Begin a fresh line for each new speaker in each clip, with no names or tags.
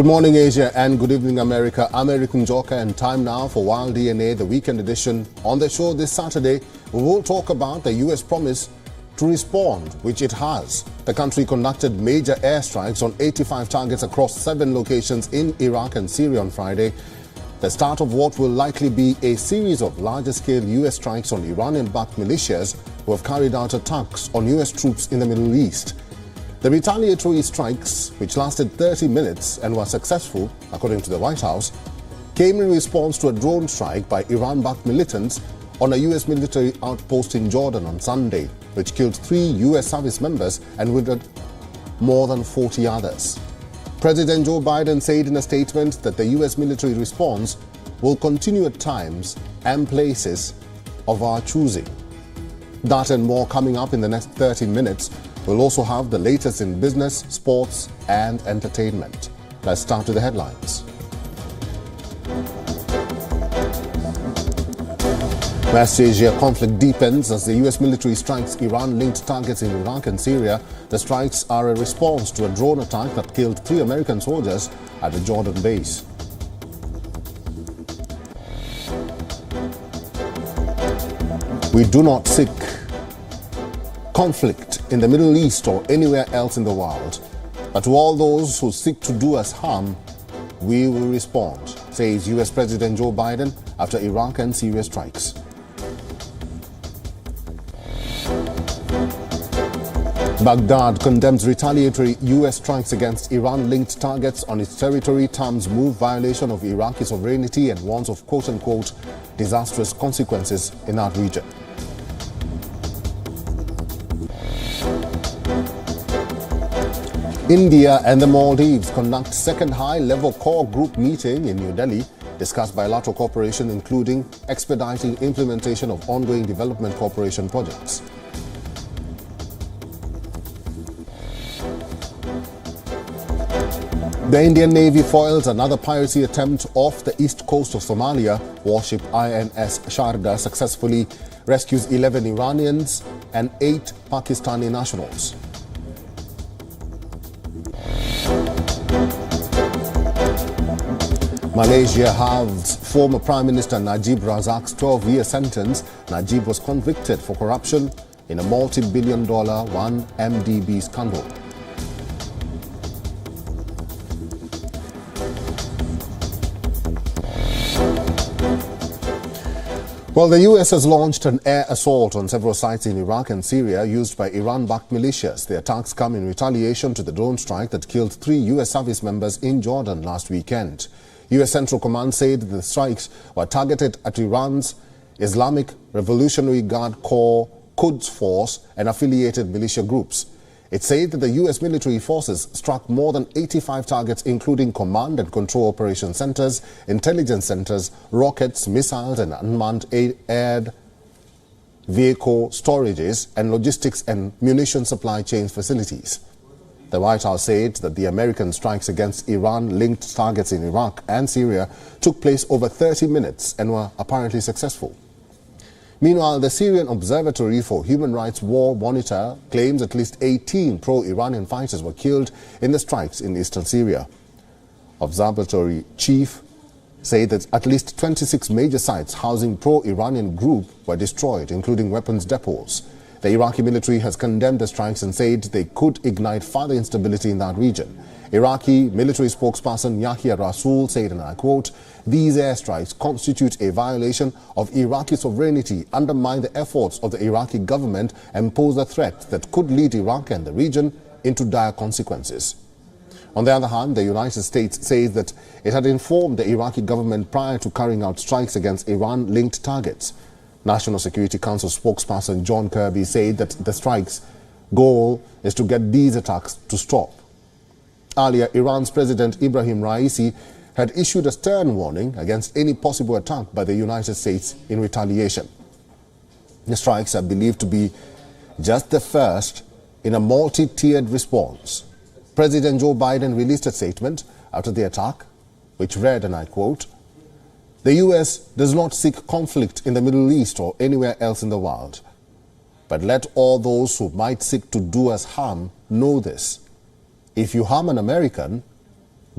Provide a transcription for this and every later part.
Good morning, Asia, and good evening, America. I'm Eric Njoka, and time now for Wild DNA, the weekend edition. On the show this Saturday, we will talk about the U.S. promise to respond, which it has. The country conducted major airstrikes on 85 targets across 7 locations in Iraq and Syria on Friday. The start of what will likely be a series of larger-scale U.S. strikes on Iranian-backed militias who have carried out attacks on U.S. troops in the Middle East. The retaliatory strikes, which lasted 30 minutes and were successful, according to the White House, came in response to a drone strike by Iran-backed militants on a U.S. military outpost in Jordan on Sunday, which killed 3 U.S. service members and wounded more than 40 others. President Joe Biden said in a statement that the U.S. military response will continue at times and places of our choosing. That and more coming up in the next 30 minutes. We'll also have the latest in business, sports, and entertainment. Let's start with the headlines. West Asia conflict deepens as the U.S. military strikes Iran-linked targets in Iraq and Syria. The strikes are a response to a drone attack that killed 3 American soldiers at the Jordan base. We do not seek conflict in the Middle East or anywhere else in the world, but to all those who seek to do us harm, we will respond, says U.S. President Joe Biden after Iraq and Syria strikes. Baghdad condemns retaliatory U.S. strikes against Iran-linked targets on its territory, terms move violation of Iraqi sovereignty and warns of quote-unquote disastrous consequences in that region. India and the Maldives conduct second high-level core group meeting in New Delhi, discuss bilateral cooperation including expediting implementation of ongoing development cooperation projects. The Indian Navy foils another piracy attempt off the east coast of Somalia. Warship INS Sharda successfully rescues 11 Iranians and 8 Pakistani nationals. Malaysia halves former Prime Minister Najib Razak's 12-year sentence. Najib was convicted for corruption in a multi-billion-dollar 1MDB scandal. Well, the U.S. has launched an air assault on several sites in Iraq and Syria used by Iran-backed militias. The attacks come in retaliation to the drone strike that killed 3 U.S. service members in Jordan last weekend. U.S. Central Command said the strikes were targeted at Iran's Islamic Revolutionary Guard Corps, Quds Force, and affiliated militia groups. It said that the U.S. military forces struck more than 85 targets, including command and control operation centers, intelligence centers, rockets, missiles, and unmanned air vehicle storages, and logistics and munition supply chain facilities. The White House said that the American strikes against Iran-linked targets in Iraq and Syria took place over 30 minutes and were apparently successful. Meanwhile, the Syrian Observatory for Human Rights War Monitor claims at least 18 pro-Iranian fighters were killed in the strikes in eastern Syria. Observatory chief said that at least 26 major sites housing pro-Iranian group were destroyed, including weapons depots. The Iraqi military has condemned the strikes and said they could ignite further instability in that region. Iraqi military spokesperson Yahya Rasool said, and I quote, "These airstrikes constitute a violation of Iraqi sovereignty, undermine the efforts of the Iraqi government, and pose a threat that could lead Iraq and the region into dire consequences." On the other hand, the United States says that it had informed the Iraqi government prior to carrying out strikes against Iran-linked targets. National Security Council spokesperson John Kirby said that the strike's goal is to get these attacks to stop. Earlier, Iran's President Ibrahim Raisi had issued a stern warning against any possible attack by the United States in retaliation. The strikes are believed to be just the first in a multi-tiered response. President Joe Biden released a statement after the attack, which read, and I quote, "The U.S. does not seek conflict in the Middle East or anywhere else in the world. But let all those who might seek to do us harm know this. If you harm an American,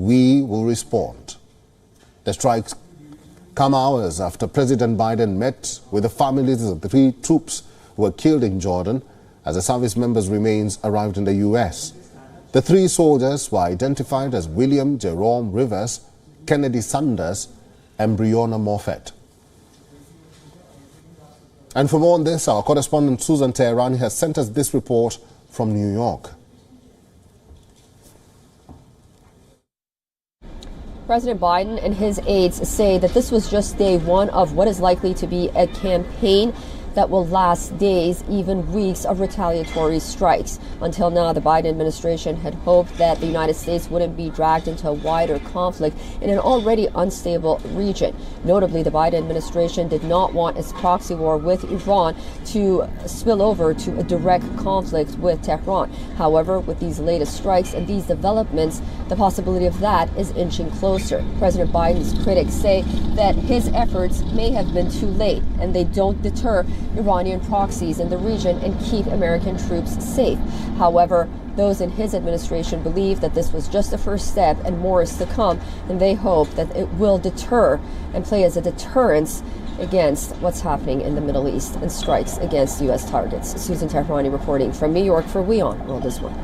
"We will respond." The strikes come hours after President Biden met with the families of the 3 troops who were killed in Jordan as the service members' remains arrived in the U.S. The 3 soldiers were identified as William Jerome Rivers, Kennedy Sanders, and Breonna Moffett. And for more on this, our correspondent Susan Teherani has sent us this report from New York.
President Biden and his aides say that this was just day one of what is likely to be a campaign that will last days, even weeks of retaliatory strikes. Until now, the Biden administration had hoped that the United States wouldn't be dragged into a wider conflict in an already unstable region. Notably, the Biden administration did not want its proxy war with Iran to spill over to a direct conflict with Tehran. However, with these latest strikes and these developments, the possibility of that is inching closer. President Biden's critics say that his efforts may have been too late, and they don't deter Iranian proxies in the region and keep American troops safe. However, those in his administration believe that this was just the first step and more is to come, and they hope that it will deter and play as a deterrence against what's happening in the Middle East and strikes against U.S. targets. Susan Teherani reporting from New York for WION The World.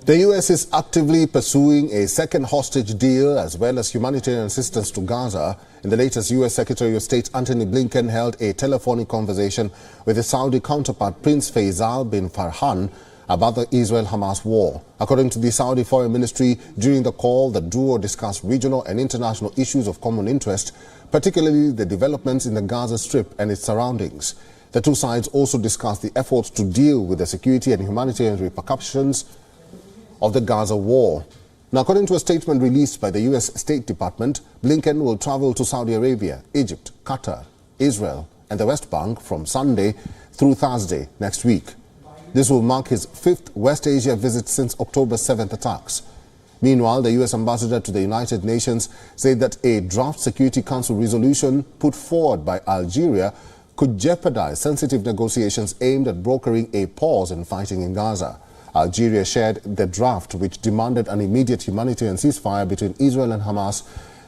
The U.S. is actively pursuing a second hostage deal as well as humanitarian assistance to Gaza. In the latest, U.S. Secretary of State Antony Blinken held a telephonic conversation with his Saudi counterpart Prince Faisal bin Farhan about the Israel-Hamas war. According to the Saudi Foreign Ministry, during the call, the duo discussed regional and international issues of common interest, particularly the developments in the Gaza Strip and its surroundings. The 2 sides also discussed the efforts to deal with the security and humanitarian repercussions of the Gaza war. Now, according to a statement released by the U.S. State Department, Blinken will travel to Saudi Arabia, Egypt, Qatar, Israel, and the West Bank from Sunday through Thursday next week. This will mark his 5th West Asia visit since October 7th attacks. Meanwhile, the U.S. ambassador to the United Nations said that a draft Security Council resolution put forward by Algeria could jeopardize sensitive negotiations aimed at brokering a pause in fighting in Gaza. Algeria shared the draft, which demanded an immediate humanitarian ceasefire between Israel and Hamas.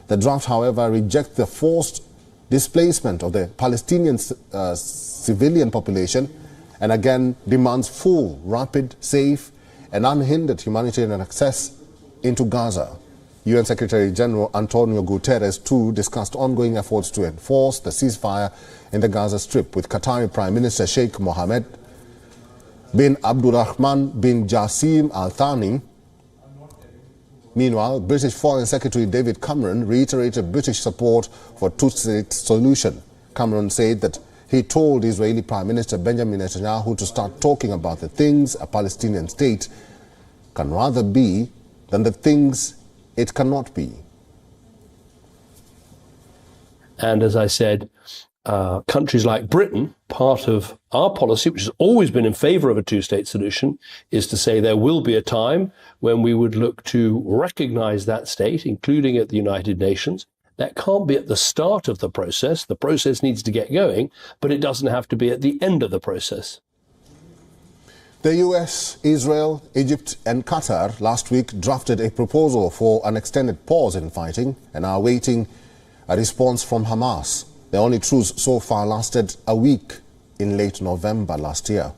The draft, however, rejects the forced displacement of the Palestinian civilian population and again demands full, rapid, safe and unhindered humanitarian access into Gaza. UN Secretary General Antonio Guterres, too, discussed ongoing efforts to enforce the ceasefire in the Gaza Strip with Qatari Prime Minister Sheikh Mohammed bin Abdulrahman bin Jassim Al Thani. Meanwhile, British Foreign Secretary David Cameron reiterated British support for a two-state solution. Cameron said that he told Israeli Prime Minister Benjamin Netanyahu to start talking about the things a Palestinian state can rather be than the things it cannot be.
And as I said, countries like Britain, part of our policy, which has always been in favor of a two-state solution, is to say there will be a time when we would look to recognize that state, including at the United Nations. That can't be at the start of the process. The process needs to get going, but it doesn't have to be at the end of the process.
The US, Israel, Egypt and Qatar last week drafted a proposal for an extended pause in fighting and are awaiting a response from Hamas. The only truce so far lasted a week in late November last year.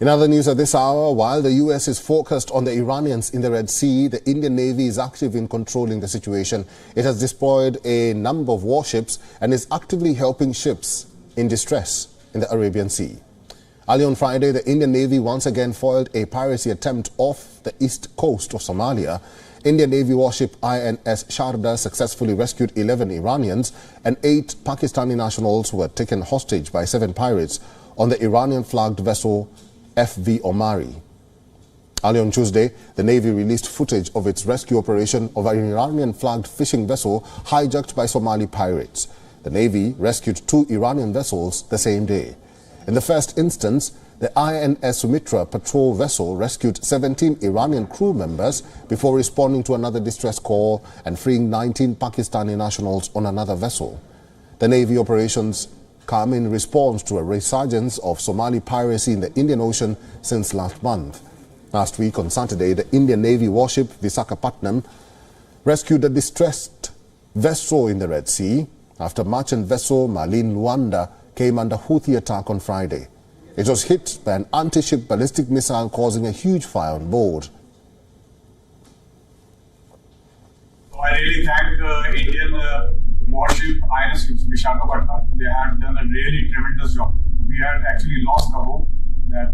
In other news at this hour, while the US is focused on the Iranians in the Red Sea, the Indian Navy is active in controlling the situation. It has deployed a number of warships and is actively helping ships in distress in the Arabian Sea. Early on Friday, the Indian Navy once again foiled a piracy attempt off the east coast of Somalia. Indian Navy warship INS Sharda successfully rescued 11 Iranians and 8 Pakistani nationals who were taken hostage by 7 pirates on the Iranian-flagged vessel FV Omari. Early on Tuesday, the Navy released footage of its rescue operation of an Iranian-flagged fishing vessel hijacked by Somali pirates. The Navy rescued 2 Iranian vessels the same day. In the first instance, the INS Sumitra patrol vessel rescued 17 Iranian crew members before responding to another distress call and freeing 19 Pakistani nationals on another vessel. The Navy operations come in response to a resurgence of Somali piracy in the Indian Ocean since last month. Last week on Saturday, the Indian Navy warship Visakhapatnam rescued a distressed vessel in the Red Sea after merchant vessel Malin Luanda came under Houthi attack on Friday. It was hit by an anti-ship ballistic missile, causing a huge fire on board.
I really thank Indian warship INS Visakhapatnam. They had done a really tremendous job. We had actually lost the hope that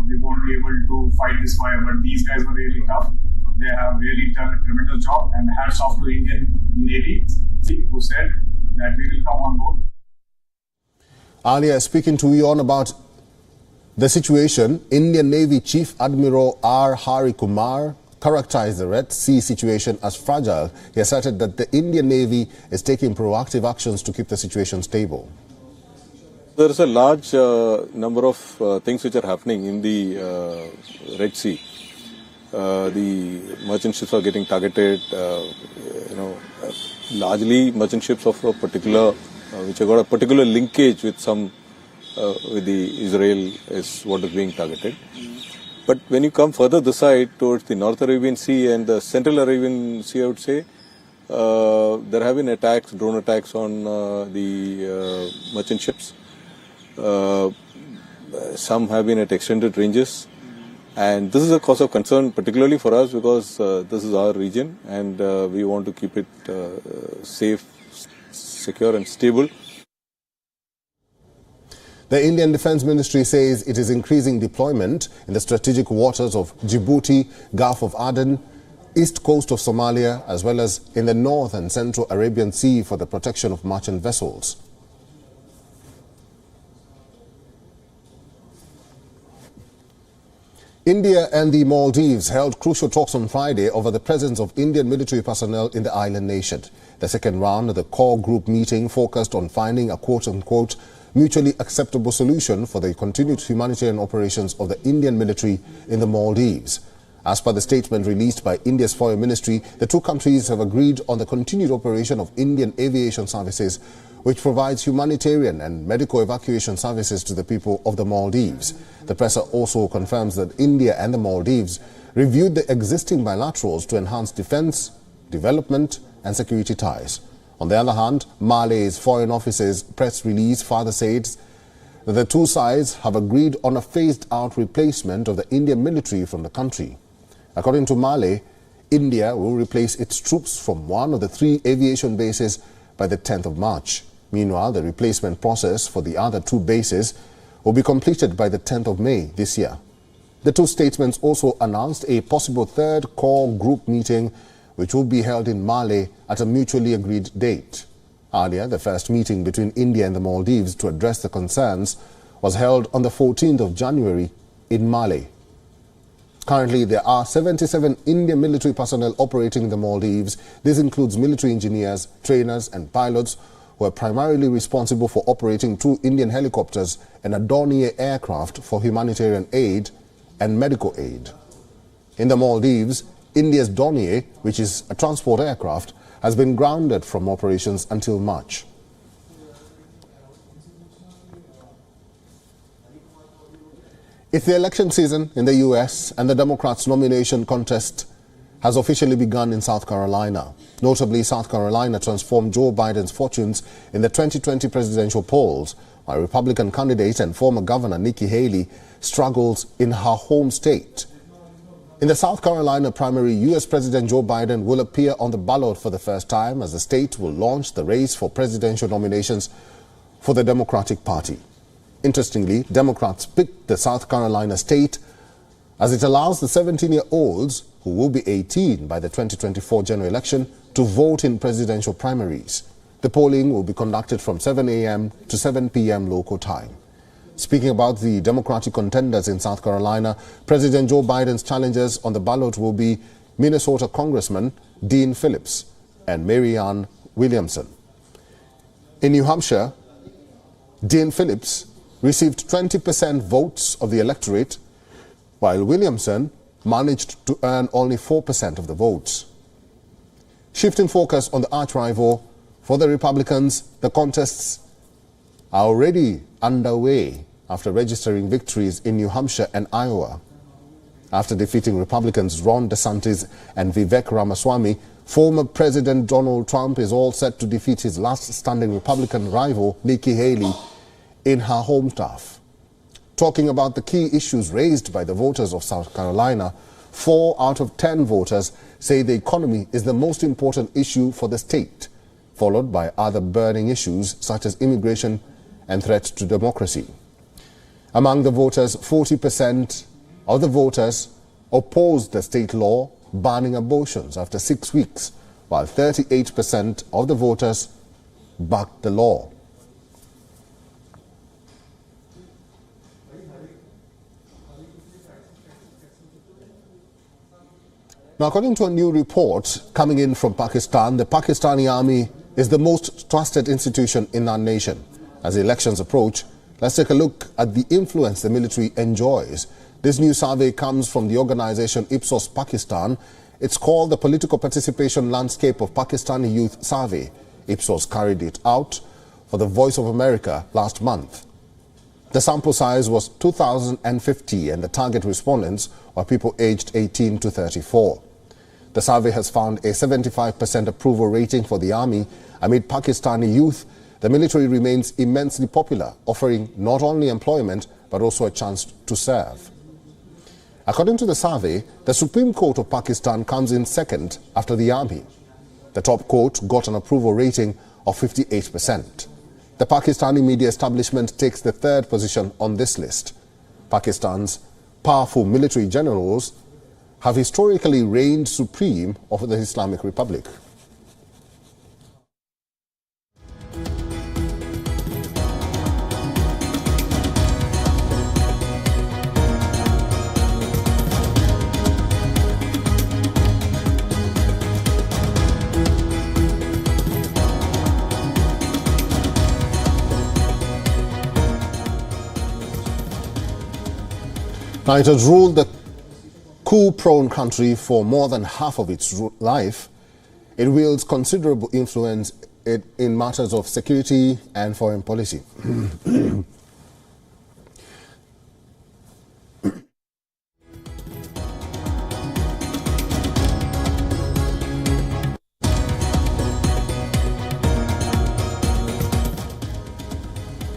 we won't be able to fight this fire, but these guys were really tough. They have really done a tremendous job, and hats off to Indian Navy, who said that we will come on board.
Earlier, speaking to WION about the situation, Indian Navy Chief Admiral R. Hari Kumar characterized the Red Sea situation as fragile. He asserted that the Indian Navy is taking proactive actions to keep the situation stable.
There is a large number of things which are happening in the Red Sea. The merchant ships are getting targeted, largely merchant ships of a particular, which have got a particular linkage with with the Israel is what is being targeted. But when you come further this side towards the North Arabian Sea and the Central Arabian Sea, I would say, there have been attacks, drone attacks on the merchant ships. Some have been at extended ranges. And this is a cause of concern, particularly for us, because this is our region and we want to keep it safe, secure and stable.
The Indian Defence Ministry says it is increasing deployment in the strategic waters of Djibouti, Gulf of Aden, east coast of Somalia, as well as in the North and Central Arabian Sea for the protection of merchant vessels. India and the Maldives held crucial talks on Friday over the presence of Indian military personnel in the island nation. The second round of the core group meeting focused on finding a quote-unquote mutually acceptable solution for the continued humanitarian operations of the Indian military in the Maldives. As per the statement released by India's Foreign Ministry, the two countries have agreed on the continued operation of Indian aviation services, which provides humanitarian and medical evacuation services to the people of the Maldives. The presser also confirms that India and the Maldives reviewed the existing bilaterals to enhance defense, development and security ties. On the other hand, Malay's Foreign Office's press release further says that the two sides have agreed on a phased-out replacement of the Indian military from the country. According to Malay, India will replace its troops from one of the 3 aviation bases by the 10th of March. Meanwhile, the replacement process for the other 2 bases will be completed by the 10th of May this year. The two statements also announced a possible third core group meeting which will be held in Malé at a mutually agreed date. Earlier, the first meeting between India and the Maldives to address the concerns was held on the 14th of January in Malé. Currently, there are 77 Indian military personnel operating in the Maldives. This includes military engineers, trainers and pilots who are primarily responsible for operating 2 Indian helicopters and a Dornier aircraft for humanitarian aid and medical aid. In the Maldives, India's Dornier, which is a transport aircraft, has been grounded from operations until March. It's the election season in the U.S. and the Democrats' nomination contest has officially begun in South Carolina. Notably, South Carolina transformed Joe Biden's fortunes in the 2020 presidential polls, while Republican candidate and former Governor Nikki Haley struggles in her home state. In the South Carolina primary, U.S. President Joe Biden will appear on the ballot for the first time as the state will launch the race for presidential nominations for the Democratic Party. Interestingly, Democrats picked the South Carolina state as it allows the 17-year-olds who will be 18 by the 2024 general election to vote in presidential primaries. The polling will be conducted from 7 a.m. to 7 p.m. local time. Speaking about the Democratic contenders in South Carolina, President Joe Biden's challengers on the ballot will be Minnesota Congressman Dean Phillips and Marianne Williamson. In New Hampshire, Dean Phillips received 20% votes of the electorate, while Williamson managed to earn only 4% of the votes. Shifting focus on the arch-rival for the Republicans, the contests are already underway after registering victories in New Hampshire and Iowa. After defeating Republicans Ron DeSantis and Vivek Ramaswamy, former President Donald Trump is all set to defeat his last standing Republican rival, Nikki Haley, in her home turf. Talking about the key issues raised by the voters of South Carolina, 4 out of 10 voters say the economy is the most important issue for the state, followed by other burning issues such as immigration and threats to democracy. Among the voters, 40% of the voters opposed the state law banning abortions after 6 weeks, while 38% of the voters backed the law. Now, according to a new report coming in from Pakistan, the Pakistani army is the most trusted institution in our nation. As the elections approach, let's take a look at the influence the military enjoys. This new survey comes from the organization Ipsos Pakistan. It's called the Political Participation Landscape of Pakistani Youth Survey. Ipsos carried it out for the Voice of America last month. The sample size was 2,050 and the target respondents were people aged 18 to 34. The survey has found a 75% approval rating for the army. Amid Pakistani youth, the military remains immensely popular, offering not only employment but also a chance to serve. According to the survey, the Supreme Court of Pakistan comes in second after the army. The top court got an approval rating of 58%. The Pakistani media establishment takes the third position on this list. Pakistan's powerful military generals have historically reigned supreme over the Islamic Republic. Now, it has ruled the coup-prone country for more than half of its life. It wields considerable influence in matters of security and foreign policy.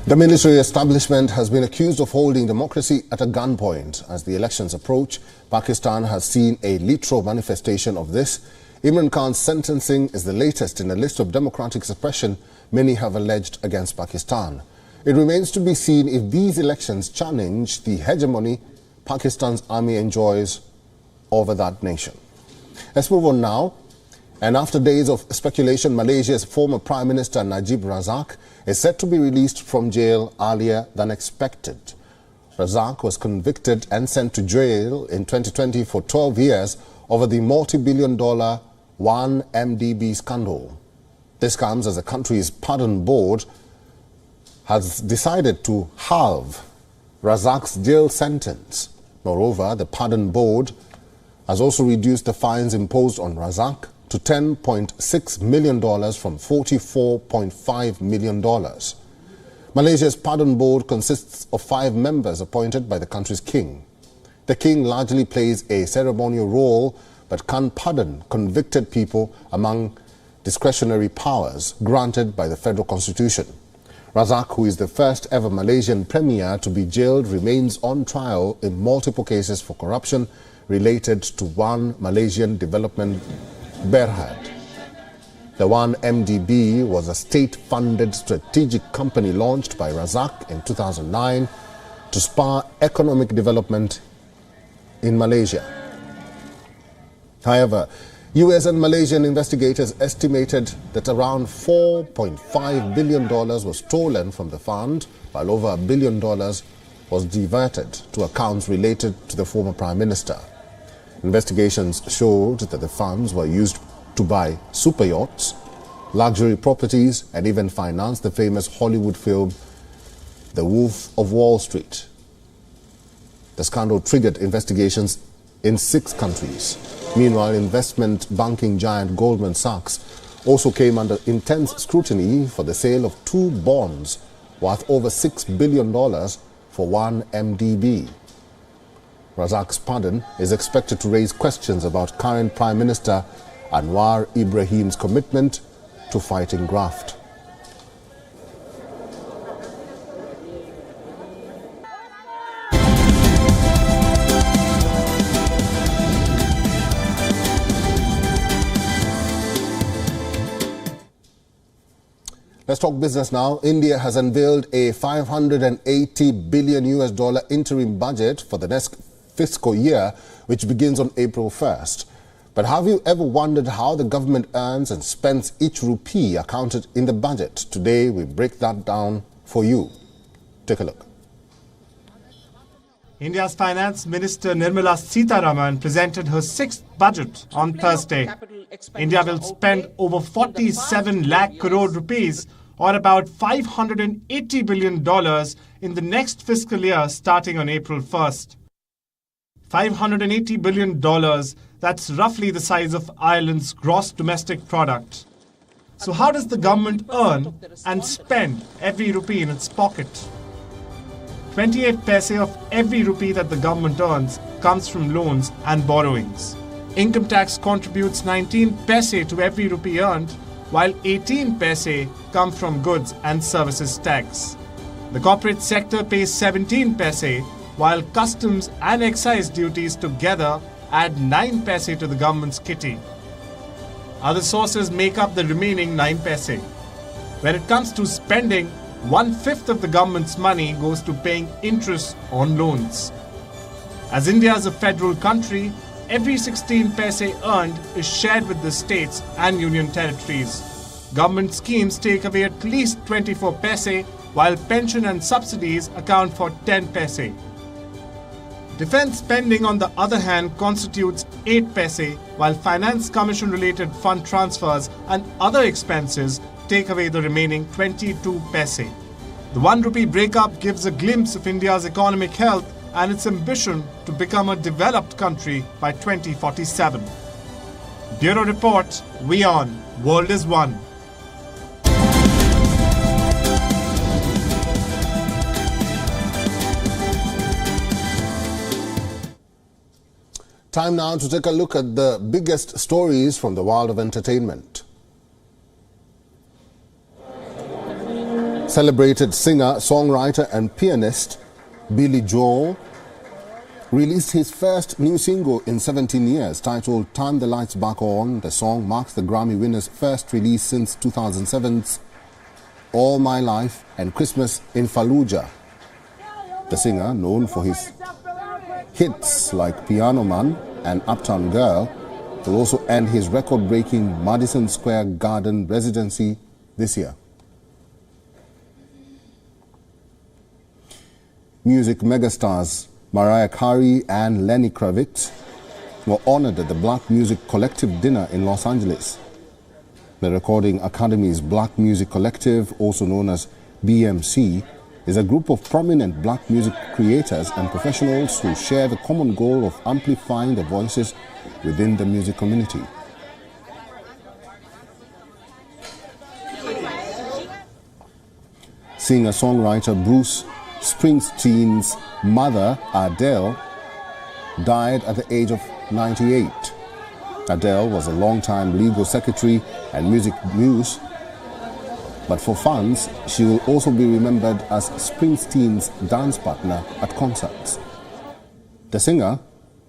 The military establishment has been accused of holding democracy at a gunpoint. As the elections approach, Pakistan has seen a literal manifestation of this. Imran Khan's sentencing is the latest in a list of democratic suppression many have alleged against Pakistan. It remains to be seen if these elections challenge the hegemony Pakistan's army enjoys over that nation. Let's move on now. And after days of speculation, Malaysia's former Prime Minister Najib Razak is set to be released from jail earlier than expected. Razak was convicted and sent to jail in 2020 for 12 years over the multi-billion-dollar WION MDB scandal. This comes as the country's pardon board has decided to halve Razak's jail sentence. Moreover, the pardon board has also reduced the fines imposed on Razak to $10.6 million from $44.5 million. Malaysia's pardon board consists of 5 members appointed by the country's king. The king largely plays a ceremonial role but can pardon convicted people among discretionary powers granted by the federal constitution. Razak, who is the first ever Malaysian premier to be jailed, remains on trial in multiple cases for corruption related to One Malaysian Development Berhad. The WION MDB was a state-funded strategic company launched by Razak in 2009 to spur economic development in Malaysia. However, US and Malaysian investigators estimated that around $4.5 billion was stolen from the fund, while over $1 billion was diverted to accounts related to the former Prime Minister. Investigations showed that the funds were used to buy super yachts, luxury properties, and even finance the famous Hollywood film The Wolf of Wall Street. The scandal triggered investigations in 6 countries. Meanwhile, investment banking giant Goldman Sachs also came under intense scrutiny for the sale of 2 bonds worth over $6 billion for WION MDB. Razak's pardon is expected to raise questions about current Prime Minister Anwar Ibrahim's commitment to fighting graft. Let's talk business now. India has unveiled a $580 billion interim budget for the next fiscal year, which begins on April 1st. But have you ever wondered how the government earns and spends each rupee accounted in the budget? Today, we break that down for you. Take a look.
India's Finance Minister Nirmala Sitharaman presented her sixth budget on Thursday. India will spend over 47 lakh crore rupees, or about $580 billion in the next fiscal year starting on April 1st. $580 billion, that's roughly the size of Ireland's gross domestic product. So how does the government earn and spend every rupee in its pocket? 28 paise of every rupee that the government earns comes from loans and borrowings. Income tax contributes 19 paise to every rupee earned, while 18 paise come from goods and services tax. The corporate sector pays 17 paise, while customs and excise duties together add 9 paise to the government's kitty. Other sources make up the remaining 9 paise. When it comes to spending, 1/5 of the government's money goes to paying interest on loans. As India is a federal country, every 16 paise earned is shared with the states and union territories. Government schemes take away at least 24 paise, while pension and subsidies account for 10 paise. Defence spending, on the other hand, constitutes 8 paise, while Finance Commission-related fund transfers and other expenses take away the remaining 22 paise. The 1 rupee breakup gives a glimpse of India's economic health and its ambition to become a developed country by 2047. Bureau Report, WION, World is One.
Time now to take a look at the biggest stories from the world of entertainment. Celebrated singer, songwriter and pianist Billy Joel released his first new single in 17 years, titled Turn the Lights Back On. The song marks the Grammy winner's first release since 2007's All My Life and Christmas in Fallujah. The singer, known for his hits like Piano Man and Uptown Girl, will also end his record-breaking Madison Square Garden residency this year. Music megastars Mariah Carey and Lenny Kravitz were honored at the Black Music Collective dinner in Los Angeles. The Recording Academy's Black Music Collective, also known as BMC, is a group of prominent black music creators and professionals who share the common goal of amplifying the voices within the music community. Singer-songwriter Bruce Springsteen's mother, Adele, died at the age of 98. Adele was a long-time legal secretary and music muse, but for fans, she will also be remembered as Springsteen's dance partner at concerts. The singer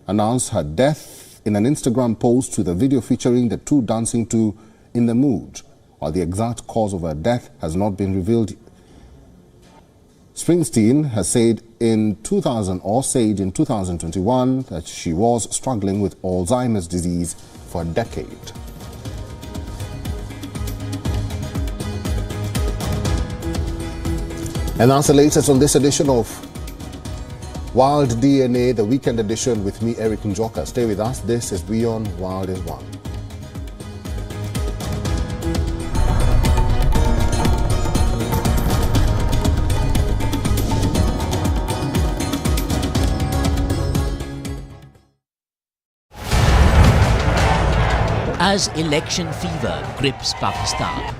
announced her death in an Instagram post with a video featuring the two dancing to In the Mood, while the exact cause of her death has not been revealed. Springsteen has said in 2021 that she was struggling with Alzheimer's disease for a decade. And that's the latest on this edition of Wild DNA, the weekend edition with me, Eric Njoka. Stay with us. This is WION World is One.
As election fever grips Pakistan,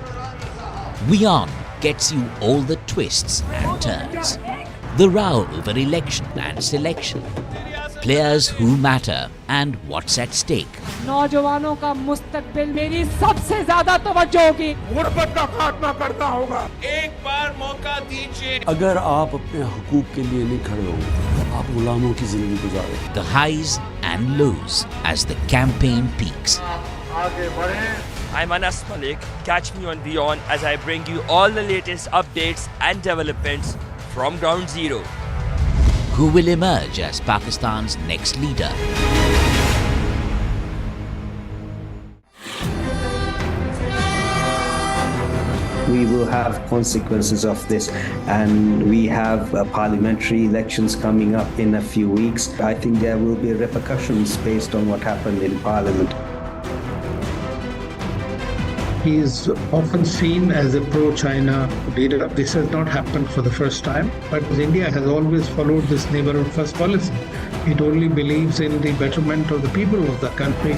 WION gets you all the twists and turns. The row over election and selection, players who matter and what's at stake.
नौजवानों का मुस्तकबिल मेरी सबसे ज्यादा तवज्जो होगी। गुर्बत का खात्मा करना होगा। एक बार मौका दीजिए।
अगर आप अपने हुकूक के लिए नहीं खड़े होंगे, तो आप गुलामों की जिंदगी गुजारें।
The highs and lows as the campaign peaks.
आगे बढ़े। I'm Anas Malik. Catch me on WION as I bring you all the latest updates and developments from ground zero.
Who will emerge as Pakistan's next leader?
We will have consequences of this, and we have parliamentary elections coming up in a few weeks. I think there will be repercussions based on what happened in parliament.
He is often seen as a pro-China leader. This has not happened for the first time, but India has always followed this neighborhood first policy. It only believes in the betterment of the people of the country